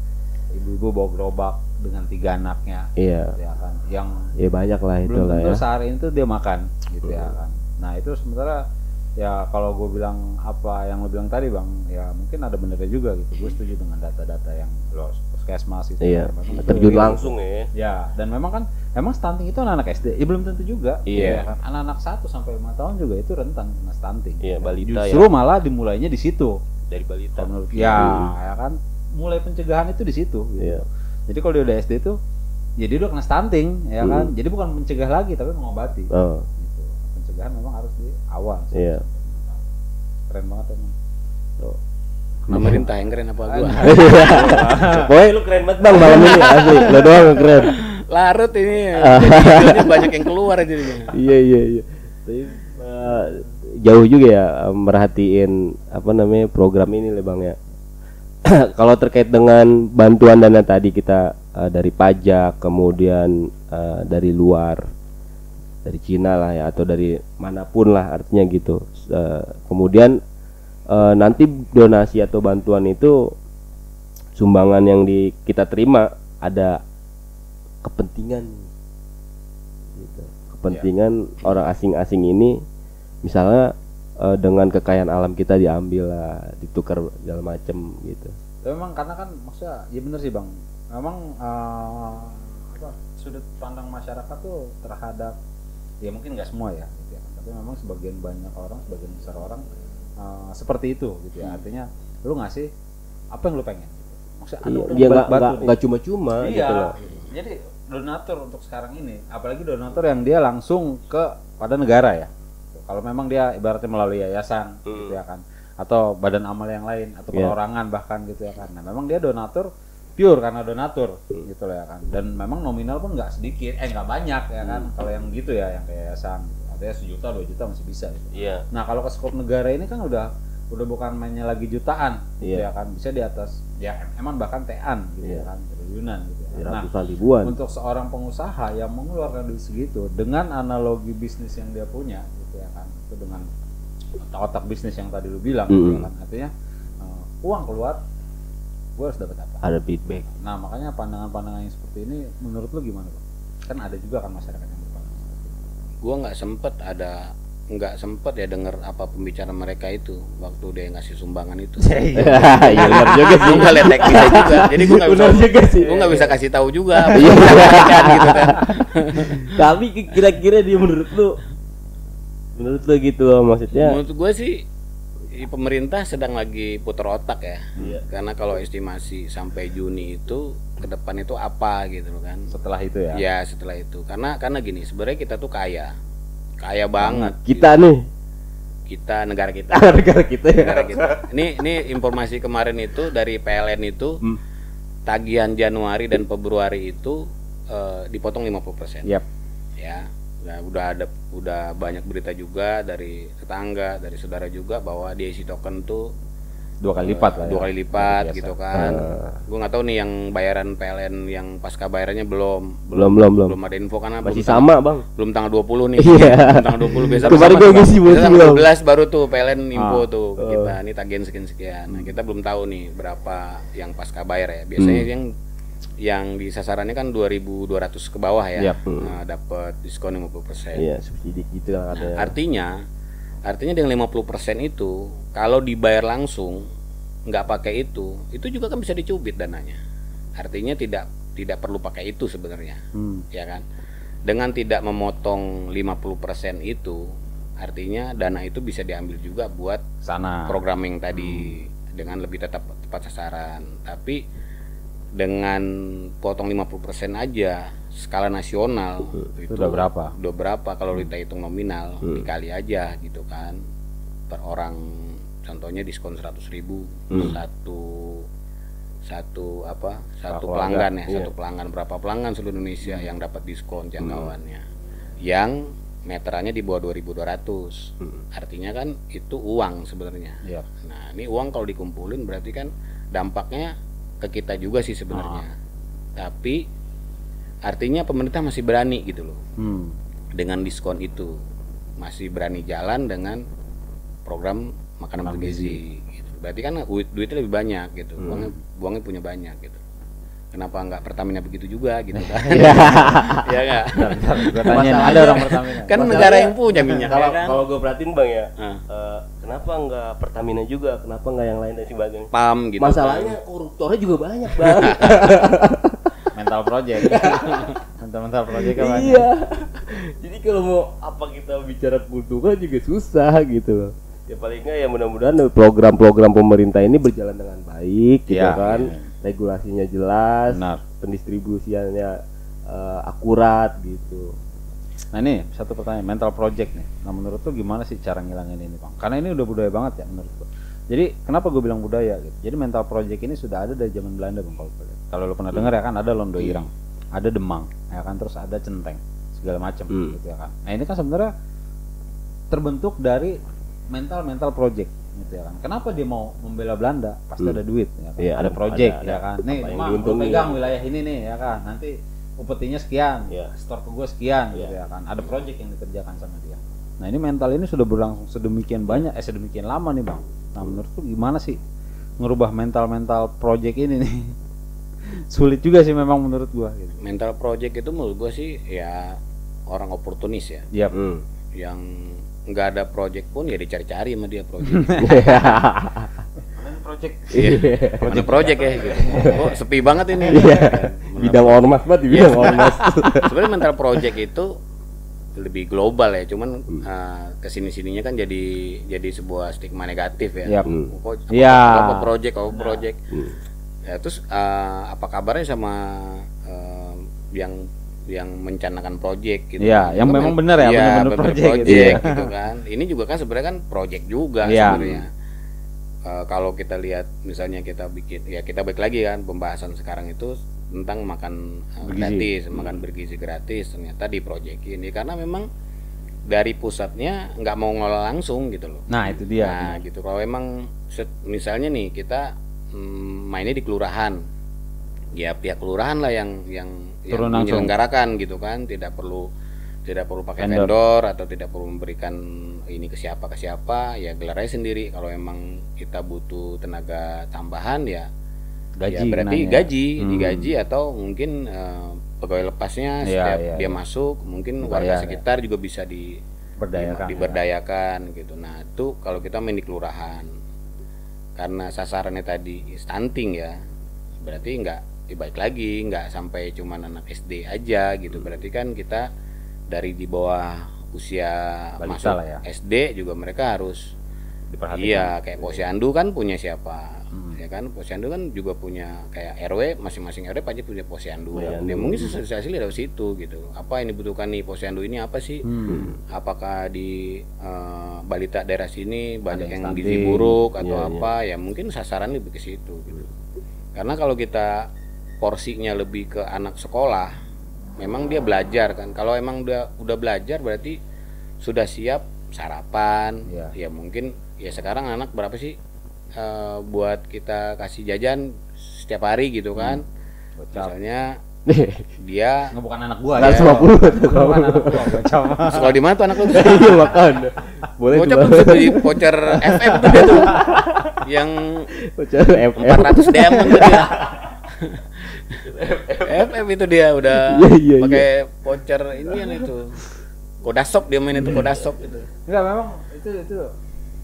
ibu-ibu bawa gerobak dengan 3 anaknya? Iya. Ya kan. Yang Ya banyak lah itu belum lah tentu ya. sehari itu dia makan gitu ya kan. Nah itu sementara ya kalau gue bilang apa yang lo bilang tadi bang, ya mungkin ada benernya juga gitu. Gue setuju dengan data-data yang lo puskesmas itu. Iya. Memang Terjun itu- langsung ya. Ya, dan memang kan emang stunting itu anak-anak SD. Ya belum tentu juga. Iya. Ya kan? Anak-anak 1 sampai 5 tahun juga itu rentan kena stunting. Iya, balita Justru malah dimulainya di situ. dari balita. Kalau menurut ya kan mulai pencegahan itu di situ gitu. Iya. Jadi kalau dia udah SD tuh ya dia udah kena stunting ya kan. Jadi bukan mencegah lagi tapi mengobati. Oh. Gitu. Pencegahan memang harus di awal. Iya. Keren banget emang. Tuh. Pemerintah yang keren apa gua? Boy, lu keren banget bang malam ini asli. Lu doang yang keren. Larut ini. Jadi banyak yang keluar jadinya. Iya. Tapi jauh juga ya merhatiin apa namanya program ini lah bang ya. Kalau terkait dengan bantuan dana tadi kita dari pajak, kemudian dari luar, dari Cina lah ya atau dari manapun lah artinya gitu. Kemudian nanti donasi atau bantuan itu sumbangan yang kita terima ada kepentingan gitu. Kepentingan orang asing-asing ini misalnya dengan kekayaan alam kita diambil lah, ditukar segala macem gitu. Tapi memang karena kan maksudnya ya bener sih Bang. Memang apa sudut pandang masyarakat tuh terhadap ya mungkin nggak semua ya gitu ya. Tapi memang sebagian banyak orang, sebagian besar orang seperti itu gitu ya. Artinya lu ngasih apa yang lu pengen gitu. Maksudnya Iya, nggak cuma-cuma iya, gitu loh. Jadi donatur untuk sekarang ini, apalagi donatur yang dia langsung pada negara ya. Kalau memang dia ibaratnya melalui yayasan gitu ya kan, atau badan amal yang lain atau perorangan bahkan gitu ya kan. Nah, memang dia donatur pure karena donatur gitu loh ya kan. Dan memang nominal pun nggak sedikit, nggak banyak ya kan. Kalau yang gitu ya, yang kayak yayasan gitu. Artinya 1 juta 2 juta masih bisa gitu. Iya. Nah, kalau ke skop negara ini kan udah bukan mainnya lagi jutaan gitu ya kan. Bisa di atas ya emang bahkan tean gitu ya kan, triliunan gitu ya. Ratusan ribuan. Untuk seorang pengusaha yang mengeluarkan duit segitu dengan analogi bisnis yang dia punya gitu ya kan, itu dengan otak bisnis yang tadi lu bilang gitu ya kan, artinya uang keluar, gue harus dapat apa? Ada feedback. Nah makanya pandangan-pandangan yang seperti ini menurut lu gimana Bang? Kan ada juga kan masyarakat yang berpandangan seperti itu. Gue nggak sempet ya denger apa pembicaraan mereka itu waktu dia ngasih sumbangan itu. Iya benar juga sih. Gue nggak lihat teknisnya juga, jadi gue nggak bisa kasih tahu juga. Iya gitu kan. Tapi kira-kira dia menurut lu gitu loh, maksudnya? Menurut gue sih pemerintah sedang lagi putar otak ya. Iya. Karena kalau estimasi sampai Juni itu ke depan itu apa gitu loh kan. Setelah itu ya. Ya setelah itu. Karena gini, sebenarnya kita tuh kaya banget. Kita gitu. nih. Kita negara kita. Negara kita ya. Negara kita. Ini informasi kemarin itu dari PLN itu tagihan Januari dan Februari itu dipotong 50%. Yap. Ya. Nah, udah banyak berita juga dari tetangga, dari saudara juga bahwa DAC token tuh 2 kali lipat lah. 2 kali lipat gitu kan. Gue nggak tahu nih yang bayaran PLN yang pasca bayarannya belum ada info karena masih sama bang. Belum tanggal 20 nih. Iya. Belum tanggal 20 besok. Kemarin gue ngisi tanggal 12 baru tuh PLN info tuh ke kita. Ini tagihan sekian. Nah kita belum tahu nih berapa yang pasca bayar ya. Biasanya yang di sasarannya kan 2.200 ke bawah ya. Nah, dapat diskon 50%. Iya, subsidi gitu lah katanya. Nah, artinya dengan 50% itu kalau dibayar langsung nggak pakai itu juga kan bisa dicubit dananya. Artinya tidak perlu pakai itu sebenarnya. Ya kan? Dengan tidak memotong 50% itu artinya dana itu bisa diambil juga buat programming tadi dengan lebih tepat sasaran. Tapi dengan potong 50% aja skala nasional itu udah berapa kalau kita hitung nominal dikali aja gitu kan per orang, contohnya diskon 100.000 satu pelanggan ya. Satu pelanggan, berapa pelanggan seluruh Indonesia yang dapat diskon jangkauannya yang meterannya di bawah 2.200. Artinya kan itu uang sebenarnya. Nah ini uang kalau dikumpulin berarti kan dampaknya ke kita juga sih sebenarnya. Tapi artinya pemerintah masih berani gitu loh. Dengan diskon itu masih berani jalan dengan program makanan bergizi gitu. Berarti kan duitnya lebih banyak gitu. Uangnya punya banyak gitu. Kenapa nggak Pertamina begitu juga gitu kan? Iya nggak? Ada orang Pertamina. Kan negara yang punya minyak. Kalau gue perhatiin bang ya, kenapa nggak Pertamina juga? Kenapa nggak yang lain dan sebagainya? PAM gitu. Masalahnya koruptornya juga banyak bang. Mental project. Mental project kan. Iya. Jadi kalau mau apa kita bicara keuntungan juga susah gitu loh. Ya paling nggak ya mudah-mudahan program-program pemerintah ini berjalan dengan baik gitu kan. Regulasinya jelas, pendistribusiannya akurat gitu. Nah ini satu pertanyaan, mental project nih. Nah menurut tuh gimana sih cara ngilangin ini bang? Karena ini udah budaya banget ya menurut gua. Jadi kenapa gue bilang budaya gitu? Jadi mental project ini sudah ada dari zaman Belanda bang. Kalau lo pernah dengar ya kan, ada Londo Irang, ada Demang, ya kan, terus ada Centeng, segala macam gitu ya kan. Nah ini kan sebenarnya terbentuk dari mental project gitu ya kan. Kenapa dia mau membela Belanda? Pasti ada duit ya kan. Ada project ya kan. Nih Demang lu pegang wilayah ini nih ya kan. Nanti upetinya sekian, store ke gue sekian gitu ya kan. Ada project yang dikerjakan sama dia. Nah ini mental ini sudah berlangsung sedemikian banyak, sedemikian lama nih bang. Nah menurut tuh gimana sih ngerubah mental project ini nih? Sulit juga sih memang menurut gua gitu. Mental project itu menurut gua sih ya orang oportunis ya. Yep. Yang nggak ada project pun ya dicari-cari sama dia project. Project. Iya. Mana project ya gitu. Oh, sepi banget ini. Bidang ormas banget, bidang ormas. Sebenarnya mental project itu lebih global ya, cuman kesini-sininya kan jadi sebuah stigma negatif ya. Apa project. Ya terus apa kabarnya sama yang mencanakan project gitu. Iya, yang memang benar ya, benar-benar project gitu kan. Ini juga kan sebenarnya kan project juga sebenarnya. Kalau kita lihat misalnya kita bikin ya, kita balik lagi kan pembahasan sekarang itu tentang makan gratis, makan bergizi gratis, ternyata di project ini karena memang dari pusatnya nggak mau ngelola langsung gitu loh. Nah itu dia. Nah gitu, kalau emang misalnya nih kita mainnya di kelurahan, ya pihak kelurahan lah yang menyelenggarakan gitu kan, tidak perlu pakai vendor atau tidak perlu memberikan ini ke siapa ya gelar aja sendiri. Kalau emang kita butuh tenaga tambahan ya berarti digaji atau mungkin pegawai lepasnya setiap dia masuk, mungkin warga sekitar juga bisa diberdayakan gitu. Nah itu kalau kita main di kelurahan, karena sasarannya tadi stunting ya, berarti baik lagi nggak sampai cuma anak SD aja gitu. Berarti kan kita dari di bawah usia balita masuk SD juga mereka harus diperhatikan. Iya, kayak Posyandu kan punya siapa? Ya kan, Posyandu kan juga punya kayak RW, masing-masing RW pasti punya Posyandu. Ya mungkin sosialisasi dari situ gitu. Apa yang dibutuhkan nih Posyandu ini apa sih? Apakah di balita daerah sini banyak yang gizi buruk atau apa? Ya mungkin sasaran lebih ke situ gitu. Karena kalau kita porsinya lebih ke anak sekolah, memang dia belajar kan. Kalau emang udah belajar berarti sudah siap sarapan. Ya mungkin ya sekarang anak berapa sih buat kita kasih jajan setiap hari gitu kan. Misalnya dia bukan anak gua ya. 150. Bukan anak gua, Bocap. Sekolah di mana tuh anak lu? Iya makan. Boleh Bocap tuh bisa beli voucher FM tuh dia tuh. Yang voucher FM 400 diamond tuh dia. FM itu dia udah pakai voucher inian itu. Kodasop dia main itu, Kodasop itu. Enggak, memang itu.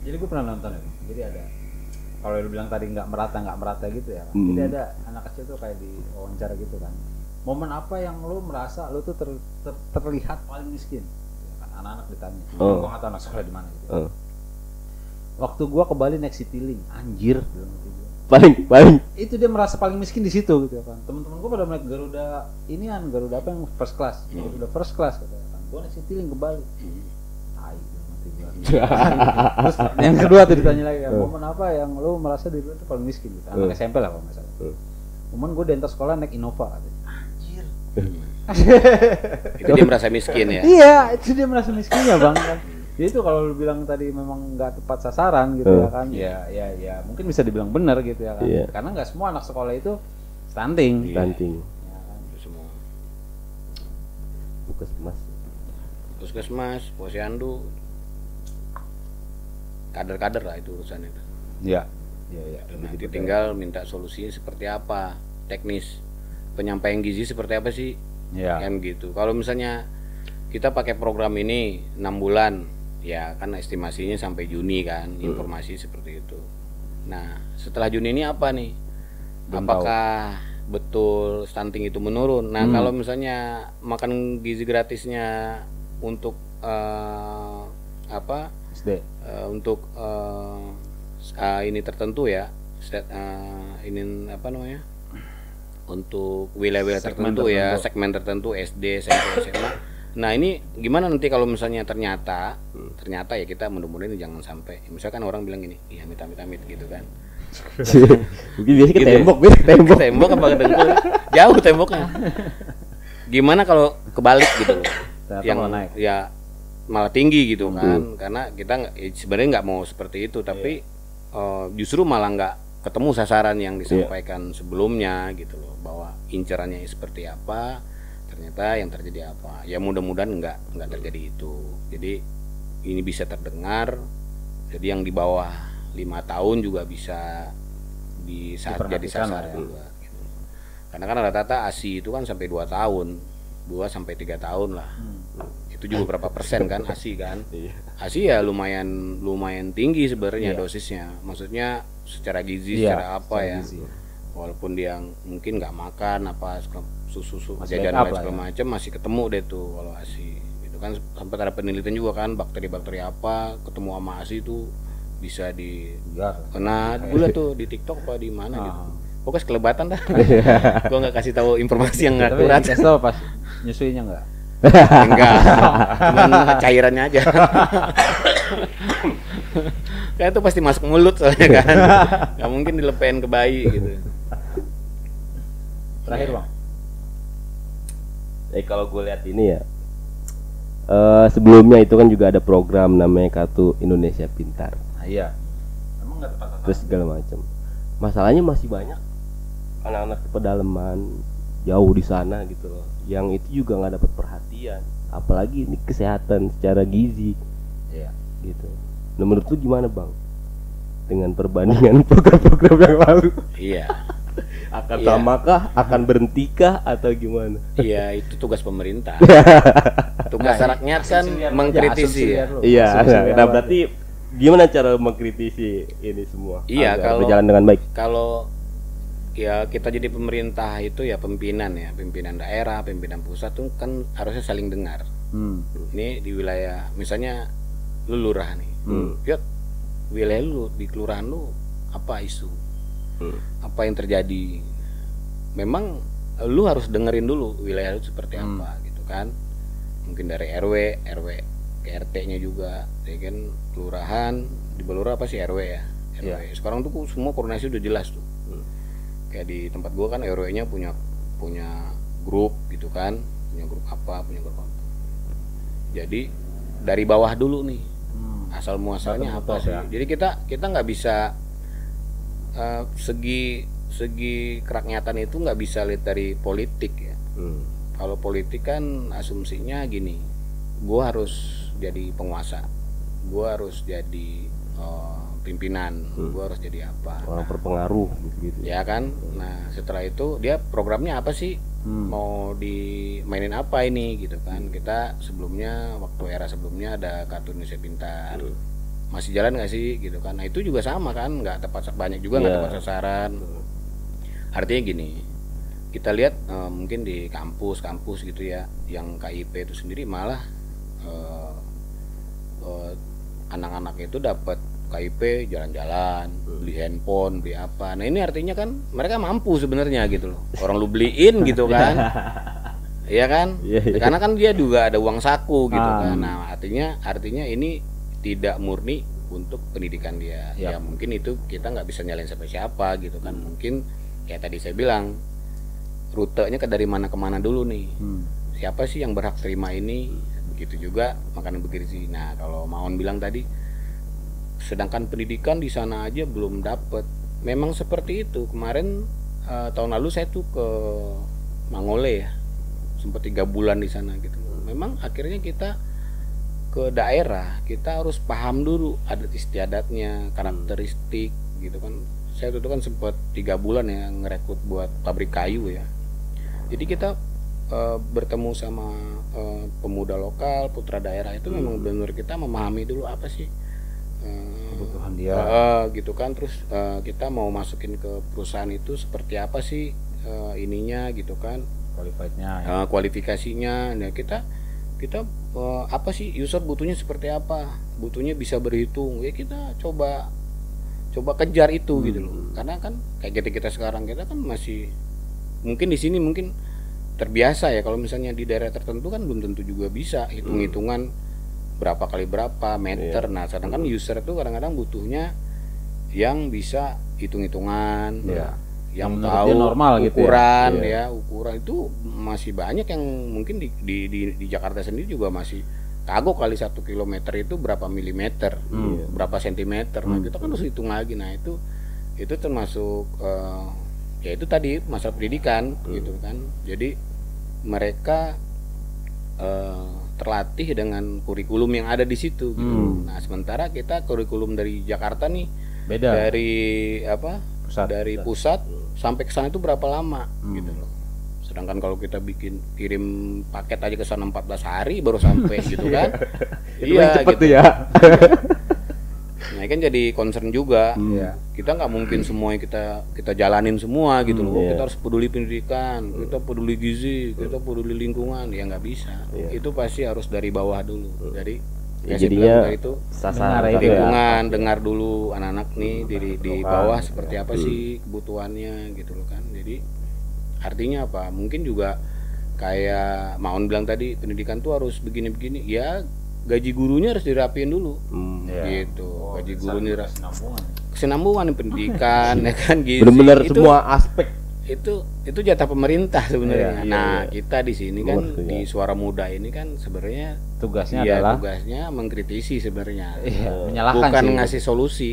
Jadi gue pernah nonton itu. Jadi ada, kalau lu bilang tadi nggak merata gitu ya kan. Jadi ada anak kecil tuh kayak di wawancara gitu kan. Momen apa yang lu merasa lu tuh terlihat paling miskin? Ya kan, anak-anak ditanya. Gua nggak tahu anak sekolah di mana gitu. Waktu gua ke Bali naik Citylink, anjir. Paling itu dia merasa paling miskin di situ gitu kan. Teman-teman gua pada naik Garuda Garuda apa yang first class. Garuda first class gitu kan. Gua naik Citylink ke Bali. Terus yang kedua tuh ditanya lagi kan, momen apa yang lo merasa diri lo tuh paling miskin gitu, anak SMP lah kalau nggak salah. Momen gue diantar sekolah naik Innova katanya. Anjir. Itu dia merasa miskin ya? Iya, itu dia merasa miskinnya bang kan. Jadi itu kalau lo bilang tadi memang nggak tepat sasaran gitu ya kan, ya mungkin bisa dibilang benar gitu ya kan, karena nggak semua anak sekolah itu stunting. Ya, kan? Semua. Puskesmas, Posyandu. Kader-kader lah itu urusan itu. Iya. Nanti tinggal minta solusinya seperti apa, teknis penyampaian gizi seperti apa sih, kan gitu. Kalau misalnya kita pakai program ini 6 bulan, ya kan estimasinya sampai Juni kan, informasi seperti itu. Nah setelah Juni ini apa nih? Apakah betul stunting itu menurun? Nah kalau misalnya makan gizi gratisnya untuk untuk ini tertentu ya, ini apa namanya, untuk wilayah tertentu ya, segmen tertentu SD, SMP, SMA. Nah ini gimana nanti kalau misalnya ternyata ya, kita mudah-mudahan jangan sampai, misalkan orang bilang gini, iya amit-amit gitu kan. Mungkin biasanya ke tembok apa ke dengkul, jauh temboknya. Gimana kalau kebalik gitu loh, yang naik ya malah tinggi gitu kan, karena kita sebenarnya nggak mau seperti itu, tapi justru malah nggak ketemu sasaran yang disampaikan sebelumnya gitu loh, bahwa incerannya seperti apa, ternyata yang terjadi apa. Ya mudah-mudahan nggak terjadi itu. Jadi ini bisa terdengar, jadi yang di bawah 5 tahun juga bisa jadi sasaran juga gitu. Karena kan rata-rata ASI itu kan sampai 2 tahun, 2 sampai 3 tahun lah. itu juga berapa persen kan ASI kan. ASI ya lumayan tinggi sebenarnya dosisnya. Maksudnya secara gizi, secara apa ya. Gizi. Walaupun dia mungkin nggak makan apa susu jajan lain segala macam masih ketemu deh tuh kalau ASI. Gitu kan sampai ada penelitian juga kan bakteri-bakteri apa ketemu sama ASI itu bisa kena gula tuh di TikTok apa di mana gitu. Pokoknya kelebatan dah. Gua nggak kasih tahu informasi yang nggak akurat. Tapi tahu pas nyusuinya nggak? Enggak, cuman cairannya aja. Kayak itu pasti masuk mulut soalnya kan. Nggak mungkin dilepein ke bayi gitu. Terakhir bang. Kalau gue lihat ini ya, sebelumnya itu kan juga ada program namanya Kartu Indonesia Pintar. Nah, iya. Emang nggak tepat sasaran. Terus segala macam. Masalahnya masih banyak anak-anak di pedalaman jauh di sana gitu loh, yang itu juga nggak dapat perhatian, apalagi ini kesehatan secara gizi. Iya. Gitu. Nah, menurut lu gimana bang dengan perbandingan program-program yang lalu? Iya. Akan samakah, akan berhentikah atau gimana? Iya, itu tugas pemerintah. Tugas rakyat kan mengkritisi. Iya. Nah, berarti gimana cara mengkritisi ini semua? Iya, kalau berjalan dengan baik. Kalau ya kita jadi pemerintah itu ya pimpinan daerah, pimpinan pusat tuh kan harusnya saling dengar. Ini di wilayah misalnya lu lurah nih, Yot, wilayah lu di kelurahan lu apa isu, apa yang terjadi, memang lu harus dengerin dulu wilayah lu seperti apa gitu kan, mungkin dari RW ke RT-nya juga, ya kan, kelurahan di Balura apa sih RW ya, RW. Sekarang tuh semua koordinasi udah jelas tuh. Kayak di tempat gua kan RW-nya punya grup gitu kan, punya grup apa. Jadi dari bawah dulu nih, asal muasalnya apa sih. Ya. Jadi kita nggak bisa segi kerakyatan itu nggak bisa lihat dari politik ya. Kalau politik kan asumsinya gini, gua harus jadi penguasa, gua harus jadi pimpinan, gua harus jadi apa? Orang berpengaruh gitu. Ya kan. Nah, setelah itu dia programnya apa sih? Mau dimainin apa ini gitu kan. Kita sebelumnya waktu era sebelumnya ada Kartu Indonesia Pintar. Masih jalan nggak sih gitu kan. Nah, itu juga sama kan, nggak tepat, banyak juga nggak tepat sasaran. Artinya gini, kita lihat mungkin di kampus gitu ya, yang KIP itu sendiri malah anak-anak itu dapat KIP jalan-jalan, beli handphone, beli apa. Nah, ini artinya kan mereka mampu sebenarnya gitu loh. Orang lu beliin gitu kan. Iya kan? Karena kan dia juga ada uang saku gitu kan. Nah, artinya ini tidak murni untuk pendidikan dia. Ya mungkin itu kita nggak bisa nyalain siapa gitu kan. Mungkin kayak tadi saya bilang, rutenya dari mana ke mana dulu nih. Siapa sih yang berhak terima ini? Begitu juga makanan bergizi. Nah, kalau Maon bilang tadi, sedangkan pendidikan di sana aja belum dapat. Memang seperti itu. Kemarin tahun lalu saya tuh ke Mangole ya, sempat 3 bulan di sana gitu. Memang akhirnya kita ke daerah, kita harus paham dulu adat istiadatnya, karakteristik gitu kan. Saya tuh kan sempat 3 bulan ya ngerekrut buat pabrik kayu ya. Jadi kita bertemu sama pemuda lokal, putra daerah itu memang benar kita memahami dulu apa sih kebutuhan dia gitu kan. Terus kita mau masukin ke perusahaan itu seperti apa sih ininya gitu kan, kualifikasinya. Nah, kita apa sih user butuhnya seperti apa, butuhnya bisa berhitung ya, kita coba kejar itu gitu loh. Karena kan kayak kita sekarang kita kan masih mungkin di sini mungkin terbiasa ya, kalau misalnya di daerah tertentu kan belum tentu juga bisa hitung-hitungan berapa kali berapa meter. Nah, sedangkan user itu kadang-kadang butuhnya yang bisa hitung-hitungan, yang tahu normal ukuran gitu ya. Ukuran itu masih banyak yang mungkin di Jakarta sendiri juga masih kagok kali 1 kilometer itu berapa milimeter, berapa sentimeter. Nah, kita kan harus hitung lagi. Nah, itu termasuk ya itu tadi masalah pendidikan gitu kan. Jadi mereka terlatih dengan kurikulum yang ada di situ gitu. Nah, sementara kita kurikulum dari Jakarta nih beda, dari pusat sampai ke sana itu berapa lama gitu loh. Sedangkan kalau kita kirim paket aja ke sana 14 hari baru sampai gitu kan. Iya cepet gitu. tuh ya. Nah kan jadi concern juga. Kita nggak mungkin semuanya kita jalanin semua gitu loh. Kita harus peduli pendidikan, kita peduli gizi, kita peduli lingkungan, ya nggak bisa. Itu pasti harus dari bawah dulu. Jadi jadinya itu sasaran lingkungan, dengar dulu anak-anak nih di bawah seperti apa sih kebutuhannya gitu loh kan. Jadi artinya apa? Mungkin juga kayak Maon bilang tadi, pendidikan tuh harus begini-begini. Ya gaji gurunya harus dirapiin dulu, gitu. Gaji gurunya kesinambungan pendidikan, ya kan, gizi. Benar-benar semua aspek itu jatah pemerintah sebenarnya. Kita di sini kan di Suara Muda ini kan sebenarnya tugasnya tugasnya mengkritisi sebenarnya, menyalahkan bukan sih. ngasih solusi.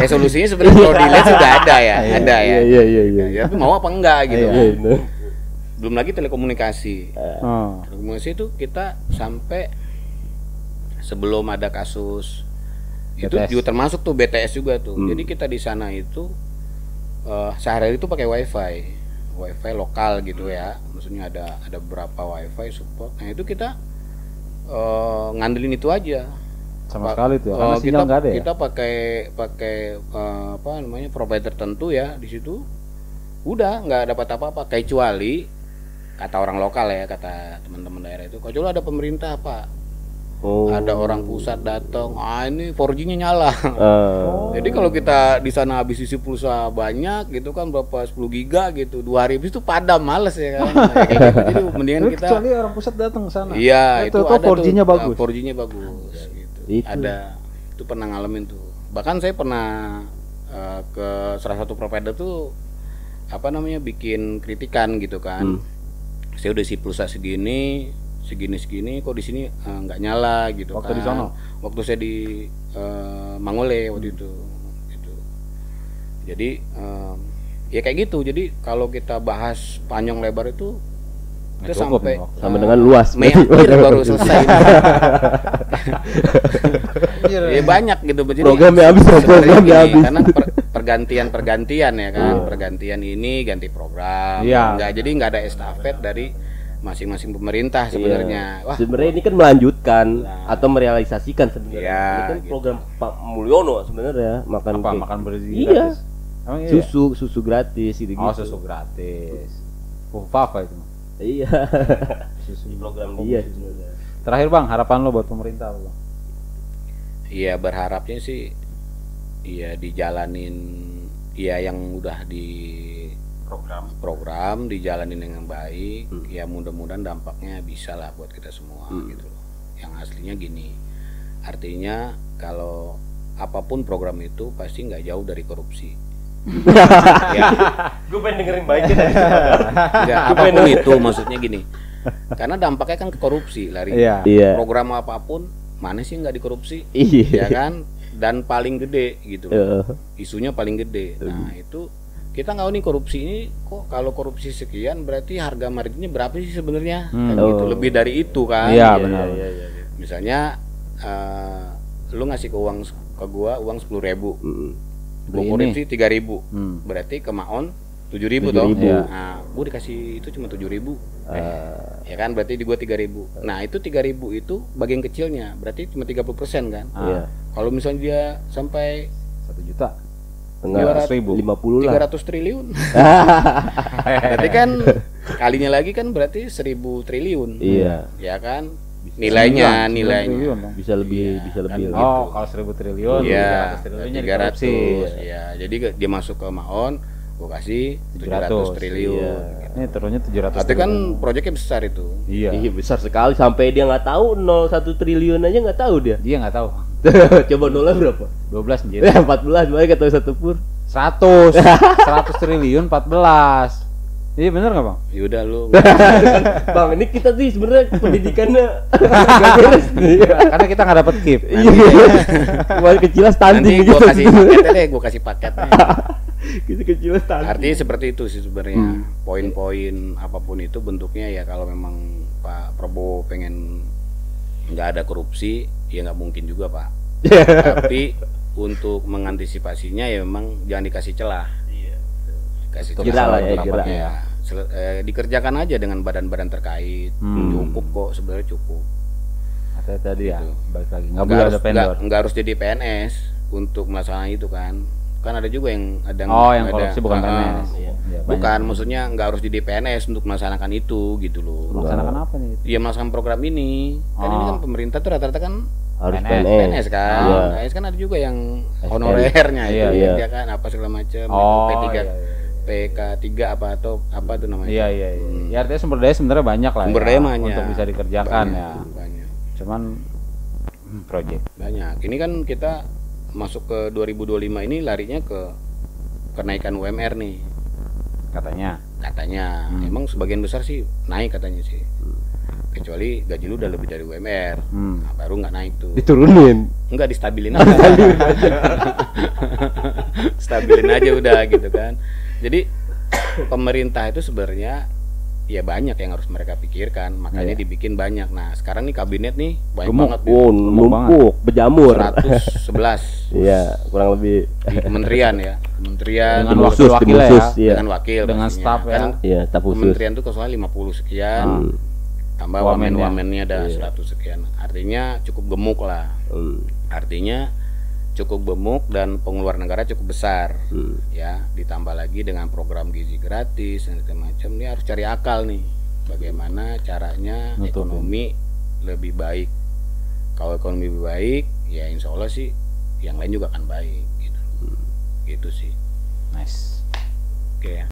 Solusinya sebenarnya kalau dilihat sudah ada ya, Iya. Tapi mau apa enggak gitu. Belum lagi telekomunikasi. Telekomunikasi itu kita sampai sebelum ada kasus itu BTS. juga termasuk tuh BTS juga tuh. Jadi kita di sana itu sehari-hari itu pakai wifi lokal gitu ya. Maksudnya ada beberapa wifi support. Nah itu kita ngandelin itu aja. Sama sekali tuh. Karena sinyal nggak ada ya. Kita pakai apa namanya provider tertentu ya di situ. Udah nggak dapat apa-apa, kecuali kata orang lokal ya, kata teman-teman daerah itu, kecuali ada pemerintah Pak, ada orang pusat datang, ini 4G-nya nyala. Jadi kalau kita di sana habis isi pulsa banyak gitu kan, berapa 10 giga gitu, 2 hari habis itu padam, males ya kan. Kayak gitu. Jadi mendingan kita. Kecuali orang pusat datang ke sana. Iya, itu ada 4G-nya bagus. 4G-nya bagus gitu. Ada, itu pernah ngalamin tuh. Bahkan saya pernah ke salah satu provider tuh apa namanya bikin kritikan gitu kan. Saya udah isi pulsa segini kok di sini nggak nyala gitu. Waktu kan. di sono? Waktu saya di Mangole waktu itu gitu. Jadi ya kayak gitu. Jadi kalau kita bahas panjang lebar itu kita sampai dengan luas. Mei akhir baru selesai. Ya banyak gitu. Jadi programnya habis. Karena pergantian ya kan. Pergantian ini ganti program. Jadi nggak ada estafet dari masing-masing pemerintah sebenarnya. Wah, sebenarnya ini kan melanjutkan atau merealisasikan sebenarnya. Ini kan gitu. program Pak Mulyono sebenarnya, makan bergizi iya. gratis. Susu gratis gitu. Susu gratis. Fafa itu. Iya. Susu program dia. Terakhir Bang, harapan lo buat pemerintah Bang? Iya, berharapnya sih iya dijalanin yang udah di program dijalanin dengan baik. Ya mudah-mudahan dampaknya bisa lah buat kita semua gitu loh. Yang aslinya gini, artinya kalau apapun program itu pasti nggak jauh dari korupsi. Ya. Gue pengen dengerin baik ya. Apapun itu maksudnya gini, karena dampaknya kan ke korupsi lari. Program apapun mana sih nggak dikorupsi, ya kan? Dan paling gede gitu loh. Isunya paling gede. Nah itu kita nggak tahu nih korupsi ini kok, kalau korupsi sekian berarti harga marginnya berapa sih sebenarnya? Gitu, lebih dari itu kan? Iya benar. Misalnya lu ngasih ke gua uang 10.000, gua korupsi 3.000, berarti ke Maon 7.000 toh. Nah, gua dikasih itu cuma 7.000, ya kan? Berarti di gua 3.000. Nah itu 3.000 itu bagian kecilnya, berarti cuma 30% kan? Kalau misalnya dia sampai 1 juta. 350 300 triliun. Berarti kan kalinya lagi kan berarti 1.000 triliun. Iya. Ya kan? Nilainya bisa lebih kan lebih. Kalau 1.000 triliun, ya 300 triliunnya 300. Ya, jadi dia masuk ke Maon, gua kasih 700 triliun. Ini turunnya 700. Tapi kan proyeknya besar itu. Iya, besar sekali sampai dia nggak tahu 01 triliun aja nggak tahu dia. Dia nggak tahu. Coba nolnya berapa? 12 menjadi 14, makanya kata satu pur 100 triliun 14. Iya bener nggak Bang? Ya udah lu. Bang, ini kita sih sebenarnya pendidikannya nggak beres nih. Karena kita nggak dapat KIP. Cuma kecilan stunting. Nanti gua kasih paketnya deh, gua kasih paketnya. Kecilan stunting. Artinya seperti itu sih sebenarnya. Poin-poin apapun itu bentuknya ya, kalau memang Pak Prabowo pengen nggak ada korupsi, ya nggak mungkin juga Pak. Tapi untuk mengantisipasinya ya memang jangan dikasih celah. Kasih Kira lah ya, kira. dikerjakan aja dengan badan-badan terkait. Cukup kok, sebenarnya cukup. Katanya tadi ya, Gitu. balik lagi nggak boleh ada vendor. Nggak harus jadi PNS untuk melaksanakan itu kan ada juga yang ada yang korupsi bukan PNS. Iya. Ya, bukan maksudnya nggak harus jadi PNS untuk melaksanakan itu gitu loh. melaksanakan apa nih? Ya melaksanakan program ini kan ini kan pemerintah tuh rata-rata kan Harus PNS. PNS. kan. Iya. PNS kan ada juga yang honorernya Iya, itu iya. ya kan apa segala macam Oh, P3 iya, PK3 apa atau apa tuh namanya. Iya. Ya artinya sumber daya sebenarnya banyak lah. Sumber ya, daya banyak. untuk bisa dikerjakan ya. Banyak. Cuman project. Banyak. Ini kan kita masuk ke 2025 ini larinya ke kenaikan UMR nih. Katanya. Emang sebagian besar sih naik katanya sih. Kecuali gaji lu udah lebih dari UMR. Nah, baru nggak naik tuh. Diturunin. Enggak, distabilin aja. Stabilin aja udah gitu kan. Jadi pemerintah itu sebenarnya ya banyak yang harus mereka pikirkan, makanya dibikin banyak. Nah, sekarang nih kabinet nih banyak banget nih. Oh, numpuk, berjamur. 111 Iya, kurang lebih. di kementerian ya. Kementerian Dengan Khusus, wakil tim ya. khusus, iya. dengan wakil Dengan pastinya. staf ya. Kan Iya, staf khusus. kementerian tuh kalau 50 sekian. Tambah wamen-wamennya ada 100 sekian. Artinya cukup gemuk lah. Artinya cukup gemuk dan pengeluaran negara cukup besar. Ya, ditambah lagi dengan program gizi gratis dan segala macam. Ini harus cari akal nih. Bagaimana caranya ekonomi lebih baik. Kalau ekonomi lebih baik, ya insya Allah sih yang lain juga akan baik gitu. Gitu sih. Nice. Oke ya.